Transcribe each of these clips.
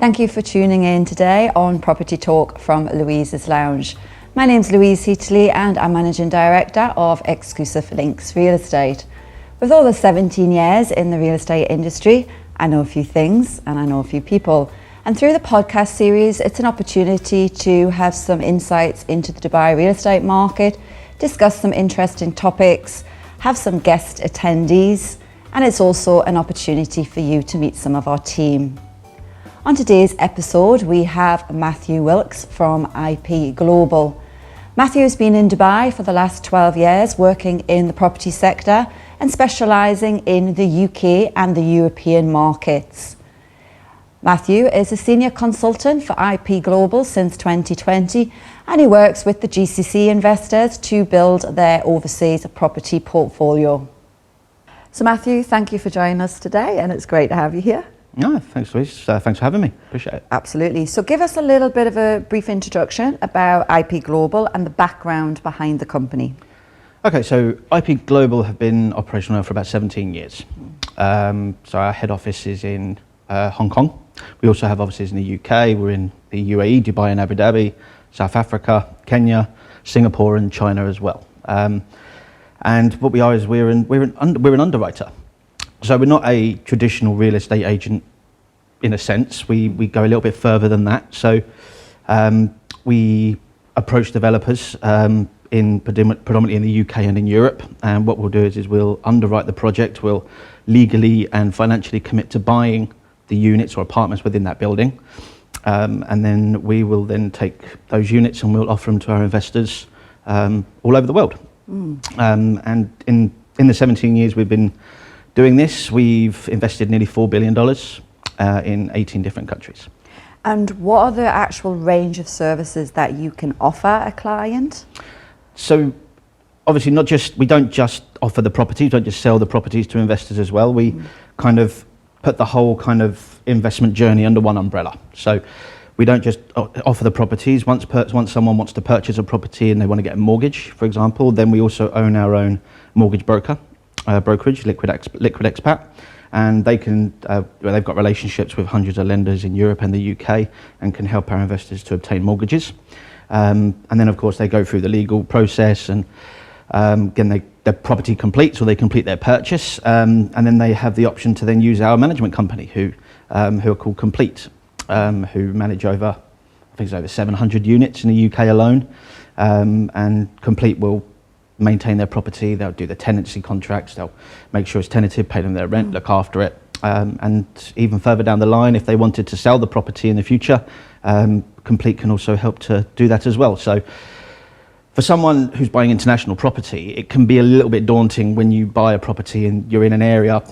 Thank you for tuning in today on Property Talk from Louise's Lounge. My name's Louise Heatley and I'm Managing Director of Exclusive Links Real Estate. With over 17 years in the real estate industry, I know a few things and I know a few people. And through the podcast series, it's an opportunity to have some insights into the Dubai real estate market, discuss some interesting topics, have some guest attendees, and it's also an opportunity for you to meet some of our team. On today's episode, we have Matthew Wilkes from IP Global. Matthew has been in Dubai for the last 12 years, working in the property sector and specialising in the UK and the European markets. Matthew is a senior consultant for IP Global since 2020, and he works with the GCC investors to build their overseas property portfolio. So Matthew, thank you for joining us today, and it's great to have you here. No, thanks, Louise. Thanks for having me. Appreciate it. Absolutely. So give us a little bit of a brief introduction about IP Global and the background behind the company. Okay, so IP Global have been operational now for about 17 years. So our head office is in Hong Kong. We also have offices in the UK. We're in the UAE, Dubai and Abu Dhabi, South Africa, Kenya, Singapore and China as well. And what we are is we're an underwriter. So we're not a traditional real estate agent in a sense. We go a little bit further than that. So we approach developers predominantly in the UK and in Europe. And what we'll do is we'll underwrite the project. We'll legally and financially commit to buying the units or apartments within that building. And then we will then take those units and we'll offer them to our investors all over the world. And in the 17 years we've been doing this, we've invested nearly $4 billion in 18 different countries. And what are the actual range of services that you can offer a client? So obviously we don't just offer the properties, we don't just sell the properties to investors as well. We kind of put the whole kind of investment journey under one umbrella. So we don't just offer the properties. Once someone wants to purchase a property and they want to get a mortgage, for example, then we also own our own mortgage brokerage, Liquid Expat, and they can they've got relationships with hundreds of lenders in Europe and the UK and can help our investors to obtain mortgages. And then of course they go through the legal process and again their property completes or they complete their purchase, and then they have the option to then use our management company who are called Complete, who manage over 700 units in the UK alone, and Complete will maintain their property, they'll do the tenancy contracts, they'll make sure it's tenanted, pay them their rent, look after it, and even further down the line, if they wanted to sell the property in the future, Complete can also help to do that as well. So for someone who's buying international property, it can be a little bit daunting when you buy a property and you're in an area,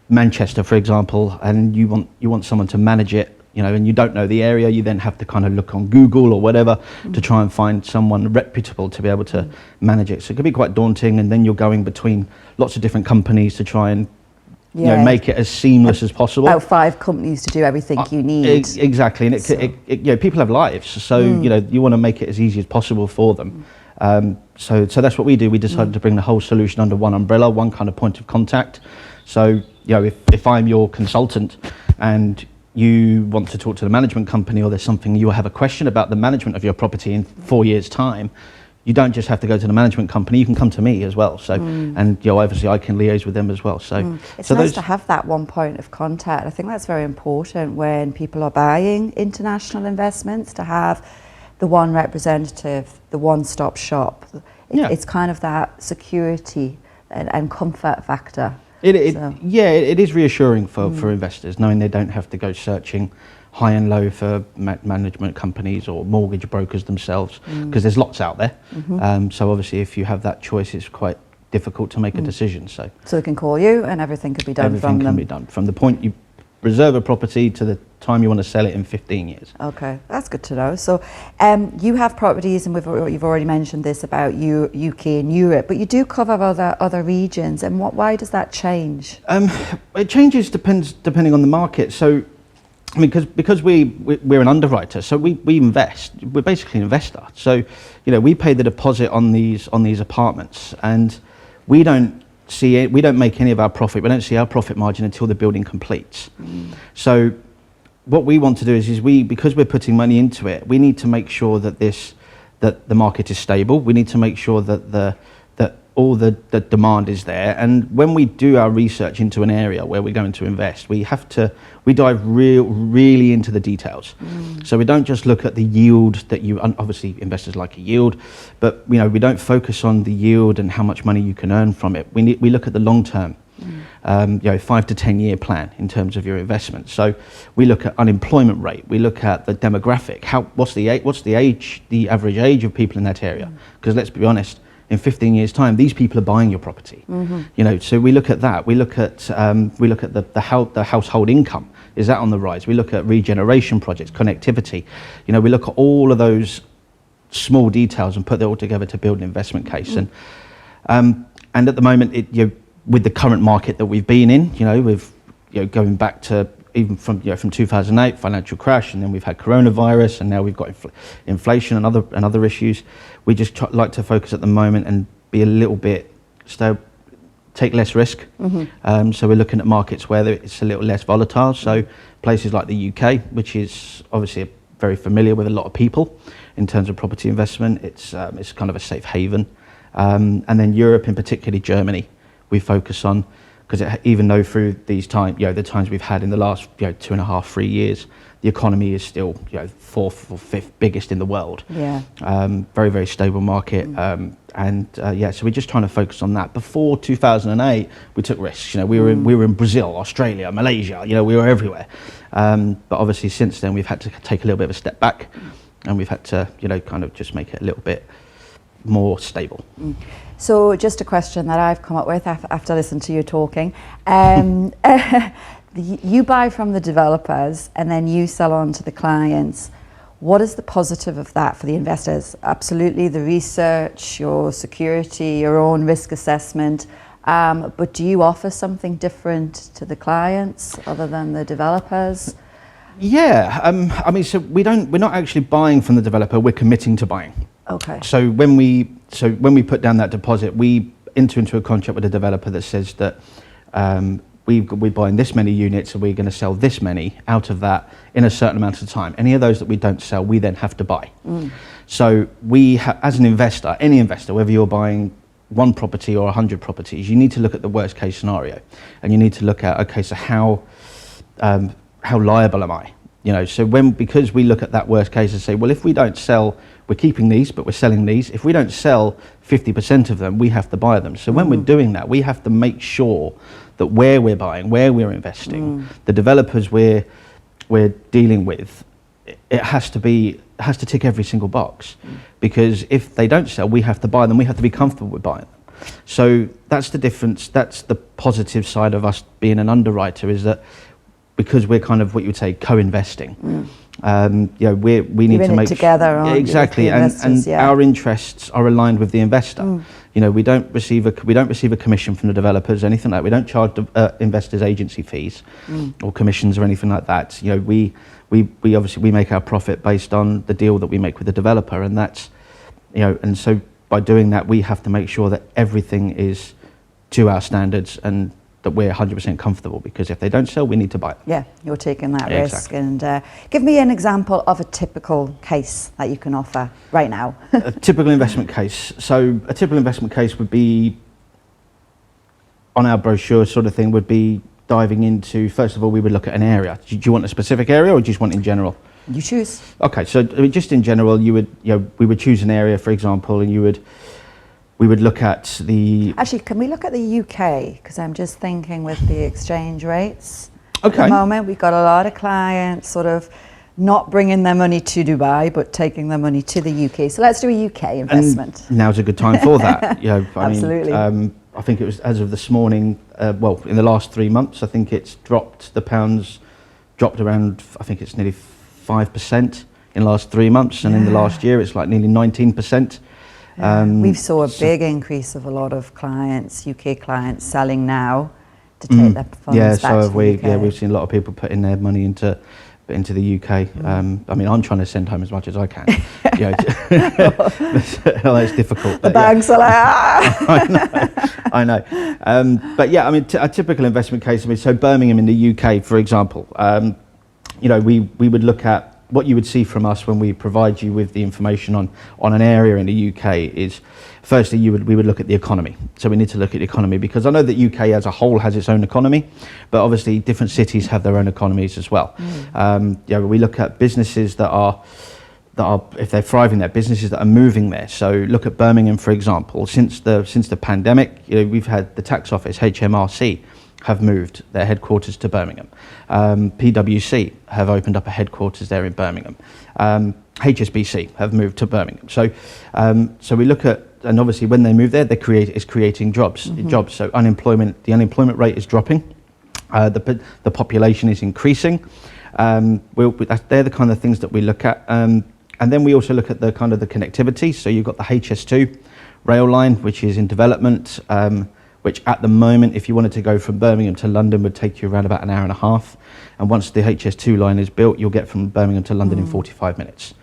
Manchester for example, and you want someone to manage it, and you don't know the area, you then have to kind of look on Google or whatever to try and find someone reputable to be able to manage it. So it can be quite daunting, and then you're going between lots of different companies to try and make it as seamless as possible. About 5 companies to do everything you need. Exactly, and people have lives, so you want to make it as easy as possible for them. So that's what we do. We decided to bring the whole solution under one umbrella, one kind of point of contact. So if I'm your consultant and you want to talk to the management company, or there's something you have a question about the management of your property in 4 years' time, you don't just have to go to the management company, you can come to me as well. So, and obviously I can liaise with them as well. So, it's nice to have that one point of contact. I think that's very important when people are buying international investments, to have the one representative, the one-stop shop. It's kind of that security and comfort factor. It is reassuring for investors, knowing they don't have to go searching high and low for management companies or mortgage brokers themselves, because there's lots out there. So obviously if you have that choice, it's quite difficult to make a decision. So they can call you and everything can be done from them? Everything can be done from the point you reserve a property to the time you want to sell it in 15 years. Okay, that's good to know. So you have properties, and you've already mentioned this about UK and Europe, but you do cover other regions, and why does that change? It changes depending on the market. So I mean, because we're an underwriter, so we invest. We're basically an investor. So we pay the deposit on these apartments, and we don't make any of our profit. We don't see our profit margin until the building completes. So what we want to do is because we're putting money into it, we need to make sure that the market is stable. We need to make sure that all the demand is there. And when we do our research into an area where we're going to invest, we dive really into the details. So we don't just look at the yield obviously investors like a yield, but we don't focus on the yield and how much money you can earn from it. We look at the long term. 5 to 10 year plan in terms of your investment. So we look at unemployment rate, we look at the demographic, what's the average age of people in that area, because let's be honest, in 15 years time these people are buying your property. So we look at that, we look at the household income, is that on the rise? We look at regeneration projects, connectivity, we look at all of those small details and put that all together to build an investment case. And at the moment with the current market that we've been in, with going back to even from 2008 financial crash, and then we've had coronavirus, and now we've got inflation and other issues. We just like to focus at the moment and be a little bit take less risk. So we're looking at markets where it's a little less volatile. So places like the UK, which is obviously very familiar with a lot of people in terms of property investment. It's kind of a safe haven. And then Europe, in particularly Germany, we focus on, because even though through these times, the times we've had in the last 2.5, 3 years, the economy is still fourth or fifth biggest in the world. Very, very stable market. So we're just trying to focus on that. Before 2008, we took risks. We were in Brazil, Australia, Malaysia. We were everywhere. But obviously since then we've had to take a little bit of a step back, and we've had to kind of just make it a little bit more stable. So just a question that I've come up with after listening to you talking. You buy from the developers and then you sell on to the clients. What is the positive of that for the investors? Absolutely the research, your security, your own risk assessment. But do you offer something different to the clients other than the developers? So we're not actually buying from the developer, we're committing to buying. Okay. So when we put down that deposit, we enter into a contract with the developer that says that we're buying this many units and we're going to sell this many out of that in a certain amount of time. Any of those that we don't sell, we then have to buy. So as an investor, any investor, whether you're buying one property or 100 properties, you need to look at the worst case scenario, and you need to look at, okay, so how liable am I? Because we look at that worst case and say, well, if we don't sell, we're keeping these, but we're selling these. If we don't sell 50% of them, we have to buy them. So when we're doing that, we have to make sure that where we're buying, where we're investing, the developers we're dealing with, it has to tick every single box. Because if they don't sell, we have to buy them. We have to be comfortable with buying them. So that's the difference. That's the positive side of us being an underwriter, is that because we're kind of what you would say co-investing. We need to make together. Exactly, and our interests are aligned with the investor. We don't receive a commission from the developers, anything like that. We don't charge investors agency fees or commissions or anything like that. We obviously make our profit based on the deal that we make with the developer, and that's and so by doing that, we have to make sure that everything is to our standards and that we're 100% comfortable, because if they don't sell, we need to buy it. Yeah, you're taking that risk. Exactly. And give me an example of a typical case that you can offer right now. A typical investment case. So a typical investment case would be, on our brochure sort of thing, would be diving into, first of all, we would look at an area. Do you want a specific area or do you just want in general? You choose. Okay, so just in general, we would choose an area, for example, and we would look at the... Actually, can we look at the UK? Because I'm just thinking with the exchange rates. Okay. At the moment, we've got a lot of clients sort of not bringing their money to Dubai, but taking their money to the UK. So let's do a UK investment. And now's a good time for that. Absolutely. I think it was as of this morning, in the last 3 months, I think the pound's dropped around, I think it's nearly 5% in the last 3 months. And in the last year, it's like nearly 19%. We saw a big increase of a lot of clients, UK clients, selling now to take their funds back so have to we. the UK. Yeah, we've seen a lot of people putting their money into the UK. I'm trying to send home as much as I can. It's difficult. The banks are like, I know. But yeah, a typical investment case. So Birmingham in the UK, for example. we would look at what you would see from us when we provide you with the information on an area in the UK is, firstly, we would look at the economy. So we need to look at the economy, because I know that UK as a whole has its own economy, but obviously different cities have their own economies as well. We look at businesses that are, if they're thriving there, businesses that are moving there. So look at Birmingham, for example. Since the pandemic, we've had the tax office, HMRC, have moved their headquarters to Birmingham. PwC have opened up a headquarters there in Birmingham. HSBC have moved to Birmingham. So we look at, and obviously when they move there, it's creating jobs. So the unemployment rate is dropping. The population is increasing. They're the kind of things that we look at. And then we also look at the kind of the connectivity. So you've got the HS2 rail line, which is in development, which at the moment, if you wanted to go from Birmingham to London, would take you around about an hour and a half. And once the HS2 line is built, you'll get from Birmingham to London in 45 minutes.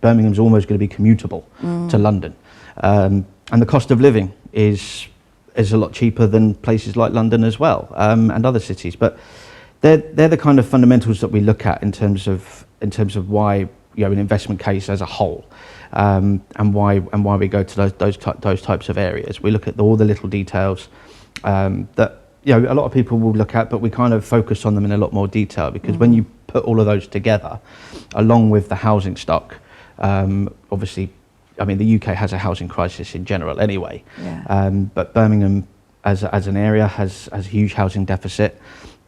Birmingham's almost going to be commutable to London. And the cost of living is a lot cheaper than places like London as well, and other cities. But they're the kind of fundamentals that we look at in terms of why an investment case as a whole. And why we go to those types of areas. We look at all the little details that a lot of people will look at, but we kind of focus on them in a lot more detail, because when you put all of those together, along with the housing stock, obviously, the UK has a housing crisis in general anyway, but Birmingham as an area has a huge housing deficit.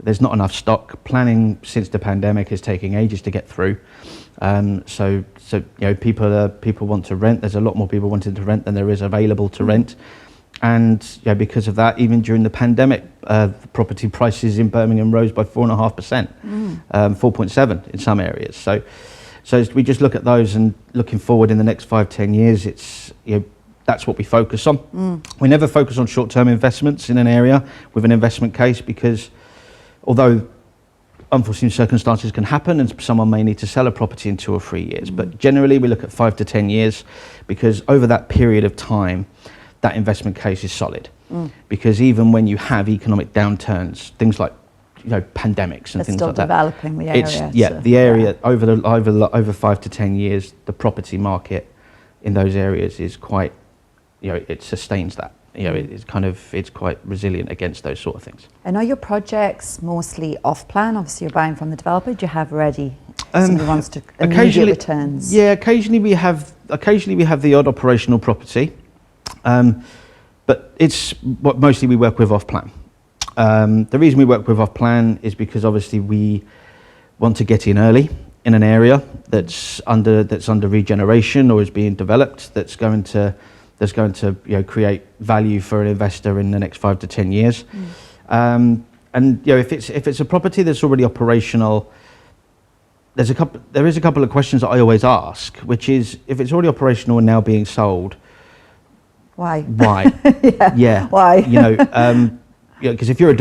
There's not enough stock. Planning since the pandemic is taking ages to get through. So people want to rent. There's a lot more people wanting to rent than there is available to rent, and because of that, even during the pandemic, property prices in Birmingham rose by 4.5%, 4.7 in some areas. So we just look at those, and looking forward in the next 5-10 years, it's that's what we focus on. We never focus on short-term investments in an area with an investment case, because although unforeseen circumstances can happen and someone may need to sell a property in 2 or 3 years, but generally we look at 5 to 10 years, because over that period of time, that investment case is solid. Because even when you have economic downturns, things like pandemics and things like that, developing the area. The area over 5 to 10 years, the property market in those areas is quite, it sustains that. It's quite resilient against those sort of things. And are your projects mostly off plan? Obviously, you're buying from the developer. Do you have ready somebody wants to immediate returns? Yeah, occasionally we have the odd operational property, but it's what mostly we work with off plan. The reason we work with off plan is because obviously we want to get in early in an area that's under regeneration or is being developed, that's going to create value for an investor in the next 5 to 10 years. And if it's a property that's already operational, there is a couple of questions that I always ask, which is, if it's already operational and now being sold, why? Yeah. Why? Because if you're a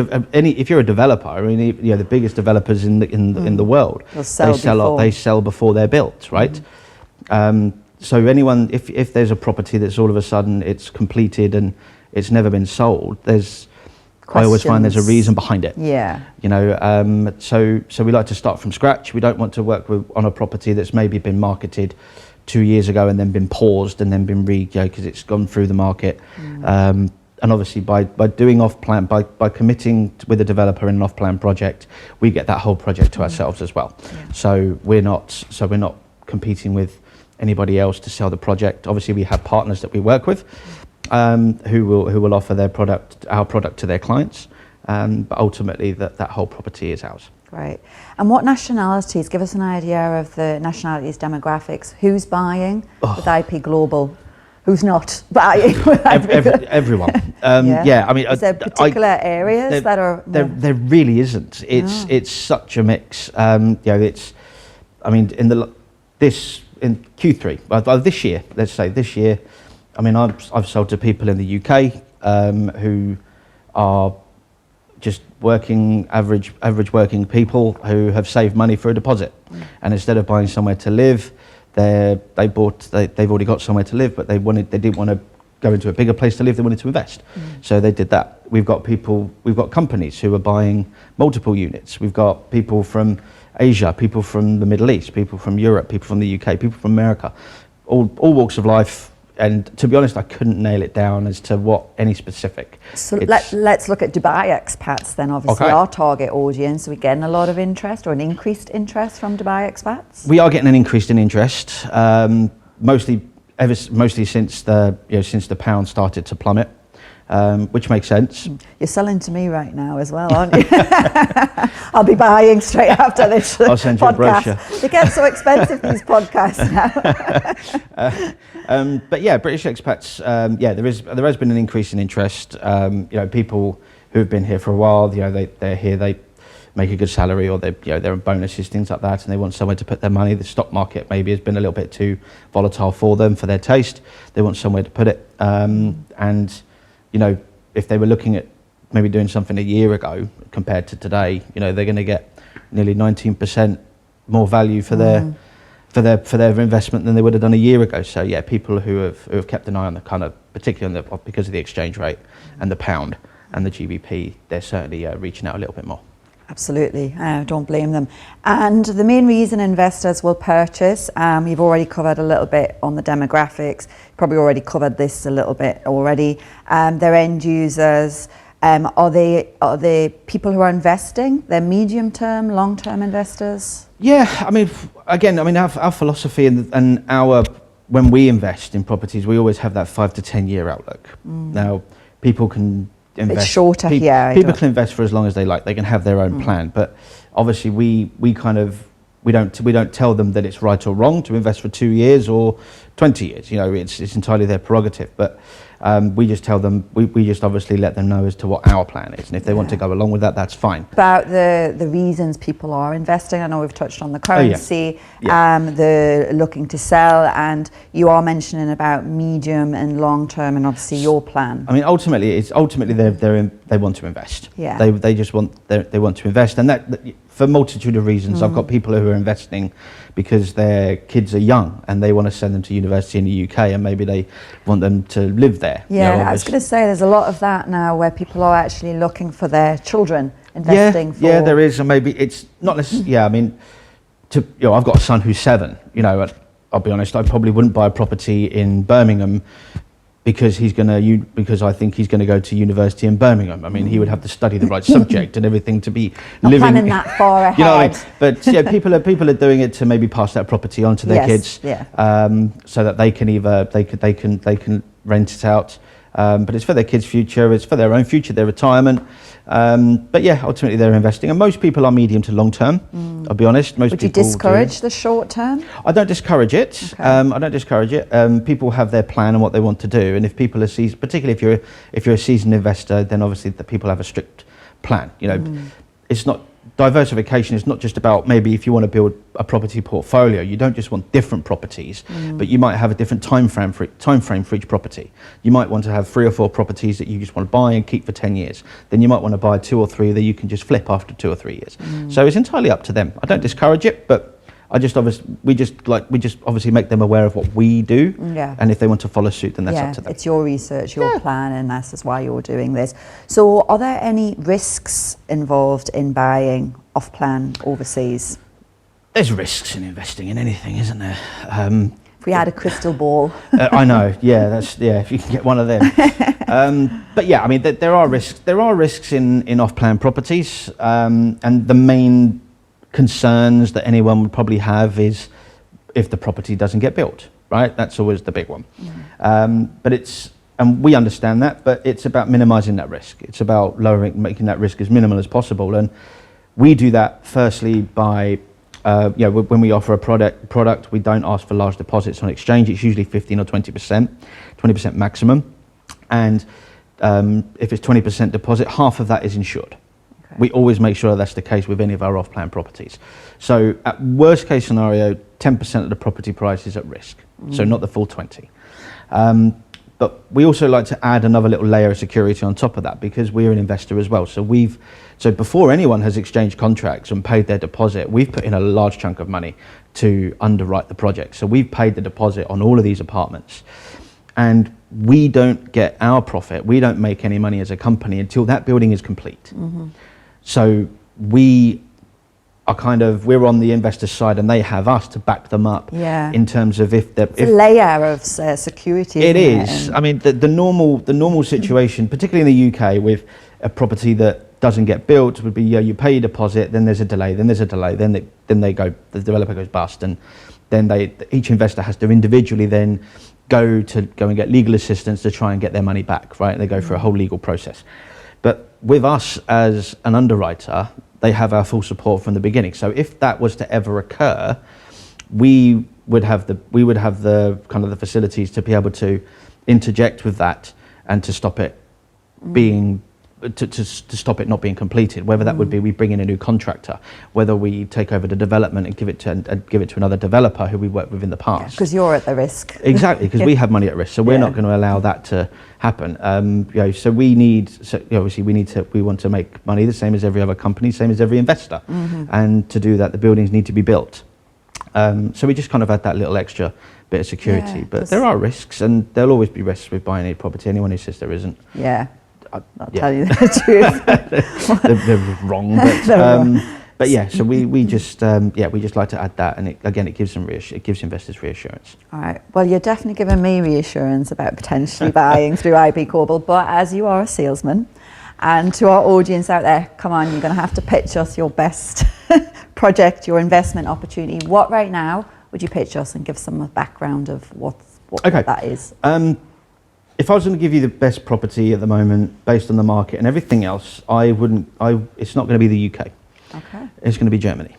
developer, the biggest developers in the world, they sell before they're built, right? So anyone, if there's a property that's all of a sudden it's completed and it's never been sold, I always find there's a reason behind it. Yeah. So we like to start from scratch. We don't want to work on a property that's maybe been marketed 2 years ago and then been paused and then been because it's gone through the market. And obviously by doing off-plan, by committing with a developer in an off-plan project, we get that whole project to ourselves as well. Yeah. So we're not competing with anybody else to sell the project. Obviously we have partners that we work with who will offer our product to their clients, but ultimately that whole property is ours. Great. And what nationalities, give us an idea of the nationalities, demographics, who's buying with IP Global, who's not buying with IP Everyone. Is there particular areas that are more... There really isn't. It's such a mix. In Q3 this year, let's say this year, I've sold to people in the UK who are just average working people who have saved money for a deposit, and instead of buying somewhere to live, they've already got somewhere to live, but they didn't want to go into a bigger place to live, they wanted to invest. So they did that. We've got companies who are buying multiple units. We've got people from Asia, people from the Middle East, people from Europe, people from the UK, people from America, all walks of life. And to be honest, I couldn't nail it down as to what any specific. So let's look at Dubai expats then, obviously our target audience. Are we getting a lot of interest or an increased interest from Dubai expats? We are getting an increase in interest, mostly since the pound started to plummet, which makes sense. You're selling to me right now as well, aren't you? I'll be buying straight after this I'll send you podcast. a brochure. They get so expensive, these podcasts now. But yeah, British expats, there has been an increase in interest. People who have been here for a while, they're here, they make a good salary, or there are bonuses, things like that, and they want somewhere to put their money. The stock market maybe has been a little bit too volatile for them, for their taste. They want somewhere to put it. If they were looking at maybe doing something a year ago compared to today, they're going to get nearly 19% more value for their investment than they would have done a year ago. So yeah, people who have kept an eye on the kind of, particularly because of the exchange rate and the pound and the GBP, they're certainly reaching out a little bit more. Absolutely, don't blame them. And the main reason investors will purchase, you've already covered a little bit on the demographics, probably already covered this a little bit already. They're end users. Are they people who are investing? They're medium-term, long-term investors? Yeah, our philosophy and when we invest in properties, we always have that 5 to 10 year outlook. Now, people can invest. It's shorter here. People can invest for as long as they like. They can have their own plan, but obviously we don't tell them that it's right or wrong to invest for 2 years or 20 years. It's entirely their prerogative. But we just tell them, we just obviously let them know as to what our plan is, and if they want to go along with that, that's fine. About the reasons people are investing, I know we've touched on the currency, the looking to sell, and you are mentioning about medium and long term, and obviously your plan. Ultimately they want to invest. Yeah. They want to invest, and that for a multitude of reasons. I've got people who are investing because their kids are young and they want to send them to university in the UK, and maybe they want them to live there. Yeah, I was going to say there's a lot of that now where people are actually looking for their children, investing for... Yeah, there is, and maybe it's not necessarily... I've got a son who's 7, I'll be honest, I probably wouldn't buy a property in Birmingham because I think he's going to go to university in Birmingham. He would have to study the right subject and everything to be living. Not planning that far ahead. But people are doing it to maybe pass that property on to their kids, so that they can rent it out. But it's for their kids' future. It's for their own future, their retirement. But yeah, ultimately they're investing, and most people are medium to long term. I'll be honest. Would you discourage the short term? I don't discourage it. Okay. I don't discourage it. People have their plan and what they want to do, and if people are seasoned, particularly if you're a seasoned investor, then obviously the people have a strict plan. It's not. Diversification is not just about maybe if you want to build a property portfolio, you don't just want different properties, but you might have a different time frame for each property. You might want to have 3 or 4 properties that you just want to buy and keep for 10 years. Then you might want to buy 2 or 3 that you can just flip after 2 or 3 years. So it's entirely up to them. I don't discourage it, but we just obviously make them aware of what we do, and if they want to follow suit, then that's up to them. It's your research, your plan, and that's why you're doing this. So are there any risks involved in buying off-plan overseas? There's risks in investing in anything, isn't there? If we had a crystal ball. I know, if you can get one of them. But yeah, there are risks. There are risks in off-plan properties, and the main concerns that anyone would probably have is if the property doesn't get built, right? That's always the big one. And we understand that, but it's about minimizing that risk. It's about making that risk as minimal as possible. And we do that firstly by, when we offer a product, we don't ask for large deposits on exchange. It's usually 15 or 20% maximum. And if it's 20% deposit, half of that is insured. We always make sure that's the case with any of our off-plan properties. So at worst case scenario, 10% of the property price is at risk, so not the full 20. But we also like to add another little layer of security on top of that because we're an investor as well. So before anyone has exchanged contracts and paid their deposit, we've put in a large chunk of money to underwrite the project. So we've paid the deposit on all of these apartments. and we don't get our profit, we don't make any money as a company until that building is complete. So we are we're on the investor side, and they have us to back them up in terms of if it's a layer of security. It is. I mean, the normal situation, particularly in the UK, with a property that doesn't get built, would be you pay your deposit, then there's a delay, then the developer goes bust, and then each investor has to individually then go and get legal assistance to try and get their money back. Right? They go through a whole legal process. But with us as an underwriter, they have our full support from the beginning. So if that was to ever occur, we would have the kind of the facilities to be able to interject with that and to stop it being to stop it not being completed. Whether that would be we bring in a new contractor, whether we take over the development and give it to another developer who we worked with in the past. Because you're at the risk. Exactly, because we have money at risk, so we're not going to allow that to happen. So obviously we want to make money the same as every other company, same as every investor, and to do that, the buildings need to be built. So we just kind of add that little extra bit of security. But there are risks, and there'll always be risks with buying a property. Anyone who says there isn't, I'll tell you the truth. they're wrong. But yeah, so we just like to add that, and it gives investors reassurance. All right. Well, you're definitely giving me reassurance about potentially buying through IB Corbel, but as you are a salesman, and to our audience out there, come on, you're going to have to pitch us your best project, your investment opportunity. What right now would you pitch us, and give some background of what that is? If I was going to give you the best property at the moment, based on the market and everything else, it's not going to be the UK. Okay. It's going to be Germany.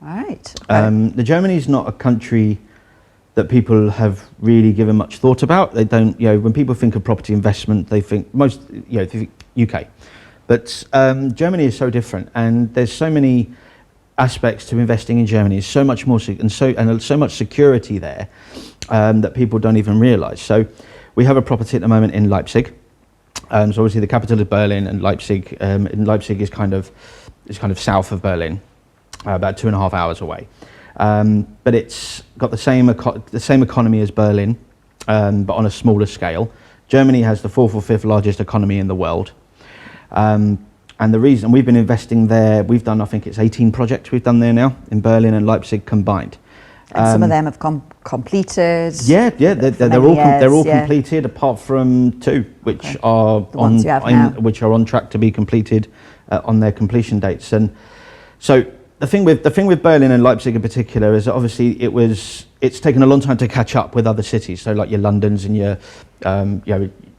All right. The Germany is not a country that people have really given much thought about. They don't, when people think of property investment, they think they think UK. But Germany is so different, and there's so many aspects to investing in Germany. There's so much more and so much security there that people don't even realise. So we have a property at the moment in Leipzig. So obviously the capital is Berlin, and Leipzig. Leipzig is kind of south of Berlin, about 2.5 hours away. But it's got the same economy as Berlin, but on a smaller scale. Germany has the 4th or 5th largest economy in the world. And the reason we've been investing there, we've done, I think it's 18 projects we've done there now, in Berlin and Leipzig combined. And some of them have completed. They're all completed, apart from 2, which are on track to be completed on their completion dates. And so the thing with Berlin and Leipzig in particular is that obviously it's taken a long time to catch up with other cities. So like your Londons and your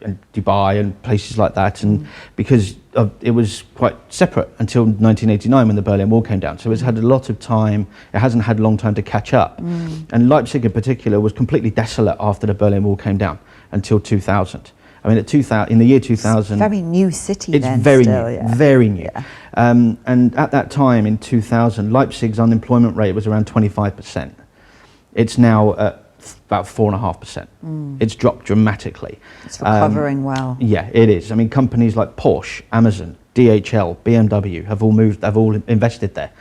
and Dubai and places like that, and because it was quite separate until 1989 when the Berlin Wall came down. So it's had a lot of time. It hasn't had a long time to catch up. And Leipzig in particular was completely desolate after the Berlin Wall came down until 2000. I mean, in the year 2000, it's a very new city. It's very new. Yeah. And at that time in 2000, Leipzig's unemployment rate was around 25%. It's now at about 4.5%. It's dropped dramatically. It's recovering well. Yeah, it is. I mean, companies like Porsche, Amazon, DHL, BMW have all invested there,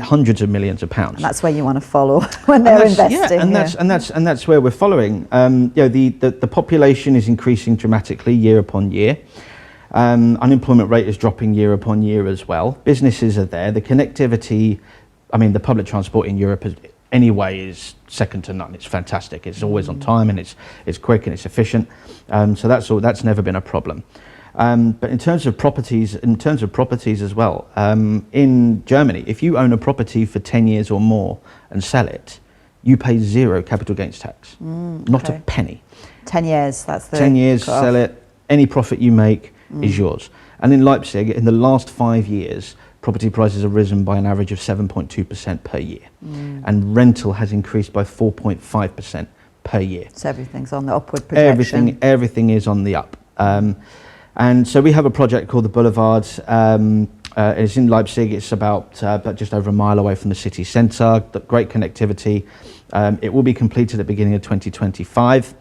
hundreds of millions of pounds. And that's where you want to follow when they're investing. Yeah, and that's where we're following. The population is increasing dramatically year upon year. Unemployment rate is dropping year upon year as well. Businesses are there. The connectivity, the public transport in Europe is second to none. It's fantastic. It's always on time, and it's quick and it's efficient. So that's never been a problem. But in terms of properties as well, in Germany, if you own a property for 10 years or more and sell it, you pay 0 capital gains tax, not a penny. 10 years, that's the 10 years, sell it, any profit you make is yours. And in Leipzig, in the last 5 years, property prices have risen by an average of 7.2% per year, and rental has increased by 4.5% per year. So everything's on the upward projection. Everything is on the up. And so we have a project called the Boulevard. It's in Leipzig. It's about just over a mile away from the city centre. Great connectivity. It will be completed at the beginning of 2025.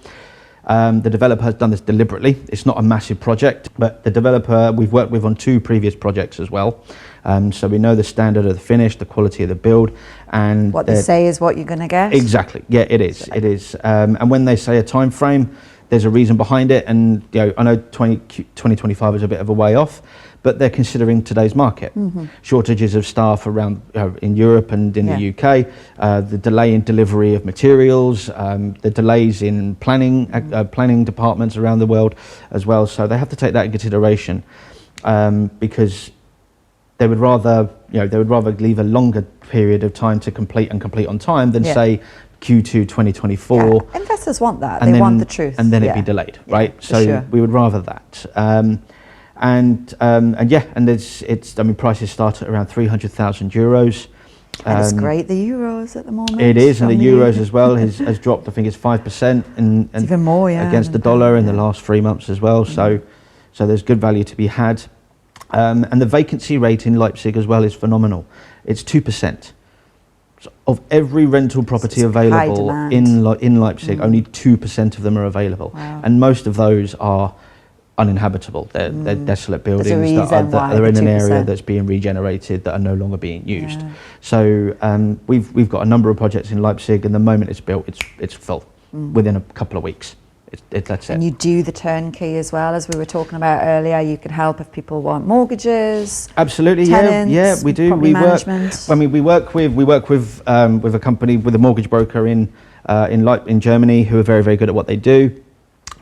The developer has done this deliberately. It's not a massive project, but the developer we've worked with on 2 previous projects as well. So we know the standard of the finish, the quality of the build, and what they say is what you're going to get. Exactly. Yeah, it is. It is. And when they say a time frame, there's a reason behind it, and I know 2025 is a bit of a way off, but they're considering today's market. Shortages of staff around in Europe and in the UK, the delay in delivery of materials, the delays in planning departments around the world as well. So they have to take that in consideration, because they would rather leave a longer period of time to complete on time than say Q2 2024. Yeah. Investors want that. They want the truth. And then it'd be delayed, right? So we would rather that. And it's prices start at around €300,000. And it's great, the euros at the moment. It is, and the euros as well has dropped. I think it's 5% and even more, against the dollar in the last 3 months as well. So there's good value to be had. And the vacancy rate in Leipzig as well is phenomenal. It's 2%. So of every rental property available in Leipzig, only 2% of them are available. Wow. And most of those are uninhabitable. They're desolate buildings that are in an area that's being regenerated, that are no longer being used. Yeah. So we've got a number of projects in Leipzig, and the moment it's built, it's full within a couple of weeks. That's it. And you do the turnkey as well, as we were talking about earlier. You can help if people want mortgages. Absolutely, tenants, yeah, we do. We management. work with a company, with a mortgage broker in Germany, who are very, very good at what they do.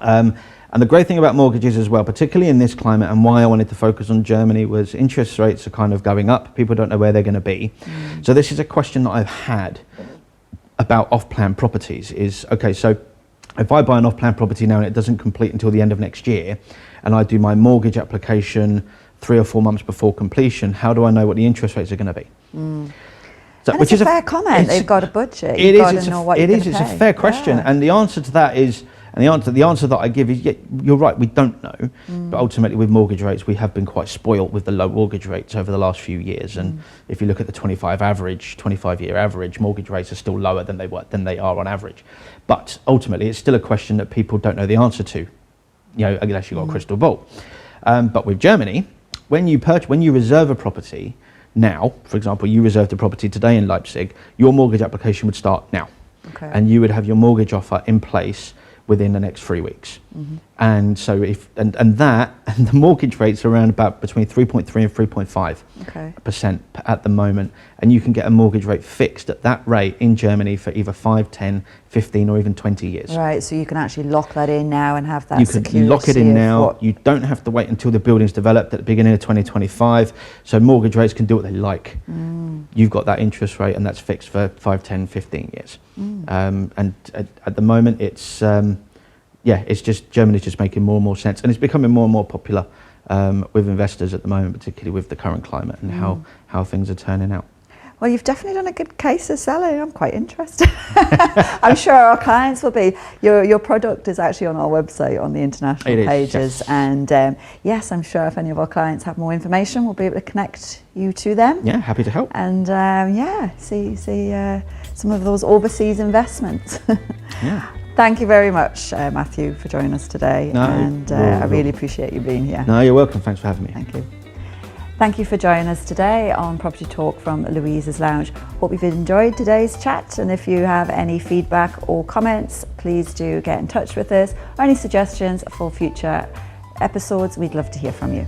And the great thing about mortgages as well, particularly in this climate, and why I wanted to focus on Germany, was interest rates are kind of going up. People don't know where they're going to be. So this is a question that I've had about off-plan properties. Is okay, so if I buy an off-plan property now and it doesn't complete until the end of next year, and I do my mortgage application 3 or 4 months before completion, how do I know what the interest rates are going to be? So, which is a fair comment. They've got a budget. It You've is. got to know what you're going to pay. It's a fair question, and the answer to that is, and the answer that I give is, yeah, you're right. We don't know, but ultimately with mortgage rates, we have been quite spoilt with the low mortgage rates over the last few years. And if you look at the 25-year average, mortgage rates are still lower than they are on average. But ultimately, it's still a question that people don't know the answer to, unless you've got a crystal ball. But with Germany, when you reserve a property now, for example, you reserved a property today in Leipzig, your mortgage application would start now, and you would have your mortgage offer in place within the next 3 weeks. And so and the mortgage rates are around about between 3.3 and 3.5% at the moment, and you can get a mortgage rate fixed at that rate in Germany for either 5, 10, 15 or even 20 years. Right, so you can actually lock that in now and have that security. You can lock it in now. You don't have to wait until the building's developed at the beginning of 2025. So mortgage rates can do what they like. You've got that interest rate, and that's fixed for 5, 10, 15 years. And at the moment, it's just Germany's just making more and more sense, and it's becoming more and more popular with investors at the moment, particularly with the current climate and how things are turning out. Well, you've definitely done a good case of selling. I'm quite interested. I'm sure our clients will be. Your product is actually on our website on the international pages. Yes. And yes, I'm sure if any of our clients have more information, we'll be able to connect you to them. Yeah, happy to help. And see some of those overseas investments. Yeah. Thank you very much, Matthew, for joining us today. I really appreciate you being here. No, you're welcome. Thanks for having me. Thank you. Thank you for joining us today on Property Talk from Louise's Lounge. Hope you've enjoyed today's chat, and if you have any feedback or comments, please do get in touch with us, or any suggestions for future episodes. We'd love to hear from you.